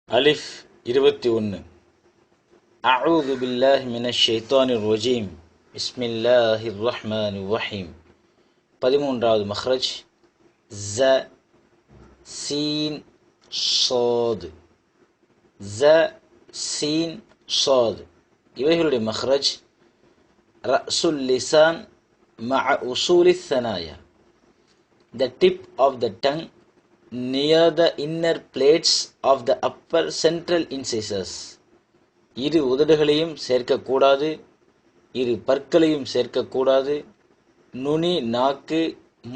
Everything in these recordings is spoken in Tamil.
அலிஃப் 21. அஊது பில்லாஹி மினஷ் ஷைத்தானிர் ரஜீம். பிஸ்மில்லாஹிர் ரஹ்மானிர் ரஹீம். 13வது மக்ரஜ் ஸ சீன் ஸாத். ஸ சீன் ஸாத் இவைகளுடைய மக்ரஜ் ரஅசுல் லிசான் மஅ உசூலித் ஸனாயா. The tip of the tongue near the inner plates of the upper central incisors. இரு உதடுகளையும் சேர்க்கக்கூடாது, இரு பற்களையும் சேர்க்கக்கூடாது. நுனி நாக்கு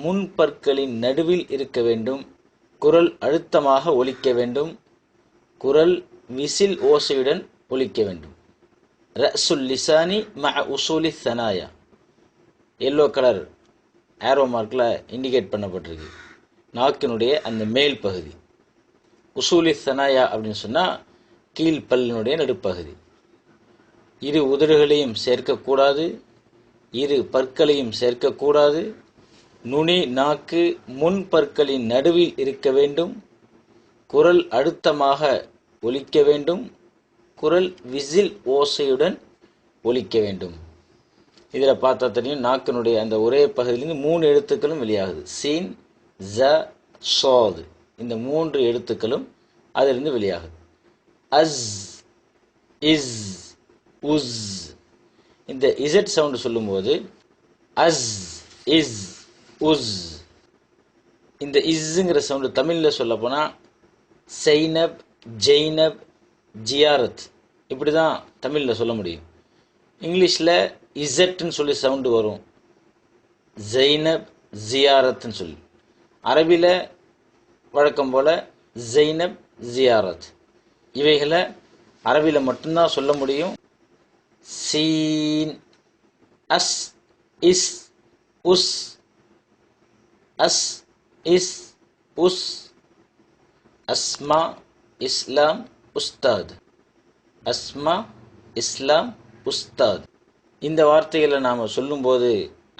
முன் பற்களின் நடுவில் இருக்க வேண்டும். குரல் அழுத்தமாக ஒலிக்க வேண்டும். குரல் விசில் ஓசையுடன் ஒலிக்க வேண்டும். ரஅசுல் லிசானி மஅ உசூலி ஸனாயா. எல்லோ கலர் ஆரோ மார்க்கில் இண்டிகேட் பண்ணப்பட்டிருக்கு. நாக்கினுடைய அந்த மேல் பகுதி. உசூலி ஸனாயா அப்படின்னு சொன்னால் கீழ்ப்பல்லினுடைய நடுப்பகுதி. இரு உதடுகளையும் சேர்க்கக்கூடாது, இரு பற்களையும் சேர்க்கக்கூடாது. நுனி நாக்கு முன் பற்களின் நடுவில் இருக்க வேண்டும். குரல் அழுத்தமாக ஒலிக்க வேண்டும். குரல் விசில் ஓசையுடன் ஒலிக்க வேண்டும். இதில் பார்த்தா தெரியும், நாக்கினுடைய அந்த ஒரே பகுதியிலிருந்து 3 எழுத்துக்களும் வெளியாகுது. சீன், ஸ, ஸாத். இந்த 3 எழுத்துக்களும் அதிலிருந்து வெளியாகுது. அஸ், இஸ், உஸ். இந்த இசட் சவுண்டு சொல்லும்போது அஸ், இஸ், உஸ். இந்த இஸ்ஸுங்கிற சவுண்டு தமிழில் சொல்ல போனால் சைனப், ஜெய்னப், ஜியாரத், இப்படி தான் தமிழில் சொல்ல முடியும். இங்கிலீஷில் இசட்னு சொல்லி சவுண்டு வரும், ஜெய்னப், ஜியாரத்னு சொல்லி. அரபியில் வழக்கம் போல் ஜெய்னப், ஜியாரத். இவைகளை அரபியில் மட்டும்தான் சொல்ல முடியும். சீன், அஸ், இஸ், உஸ். அஸ், இஸ், உஸ். அஸ்மா, இஸ்லாம், உஸ்தாத். அஸ்மா, இஸ்லாம், உஸ்தாத். இந்த வார்த்தைகளை நாம் சொல்லும்போது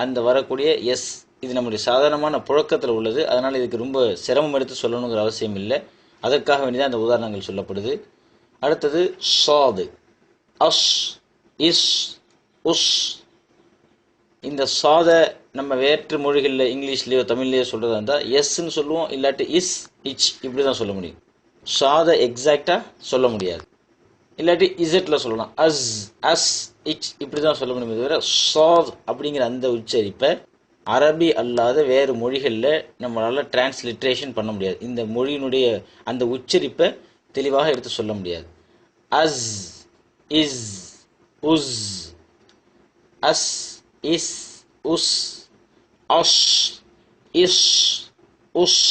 அந்த வரக்கூடிய எஸ், இது நம்முடைய சாதாரணமான புழக்கத்தில் உள்ளது. அதனால் இதுக்கு ரொம்ப சிரமம் எடுத்து சொல்லணுங்கிற அவசியம் இல்லை. அதற்காக வேண்டிதான் அந்த உதாரணங்கள் சொல்லப்படுது. அடுத்தது ஸாது. அஸ், இஸ், உஸ். இந்த சாதை நம்ம வேற்று மொழிகளில் இங்கிலீஷ்லேயோ தமிழ்லேயோ சொல்கிறதா இருந்தால் எஸ்ன்னு சொல்லுவோம், இல்லாட்டி இஸ், இச், இப்படி தான் சொல்ல முடியும். சாதை எக்ஸாக்டாக சொல்ல முடியாது. இல்லாட்டி இசட்டில் சொல்லலாம், அஸ், அஸ், இச், இப்படி தான் சொல்ல முடியுமே தவிர சாத் அப்படிங்கிற அந்த உச்சரிப்பை அரபி அல்லாத வேறு மொழிகளில் நம்மளால் டிரான்ஸ்லிட்ரேஷன் பண்ண முடியாது. இந்த மொழியினுடைய அந்த உச்சரிப்பை தெளிவாக எடுத்து சொல்ல முடியாது. அஸ், இஸ், உஸ். அஸ், இஸ், உஸ். அஷ், இஷ், உஷ்.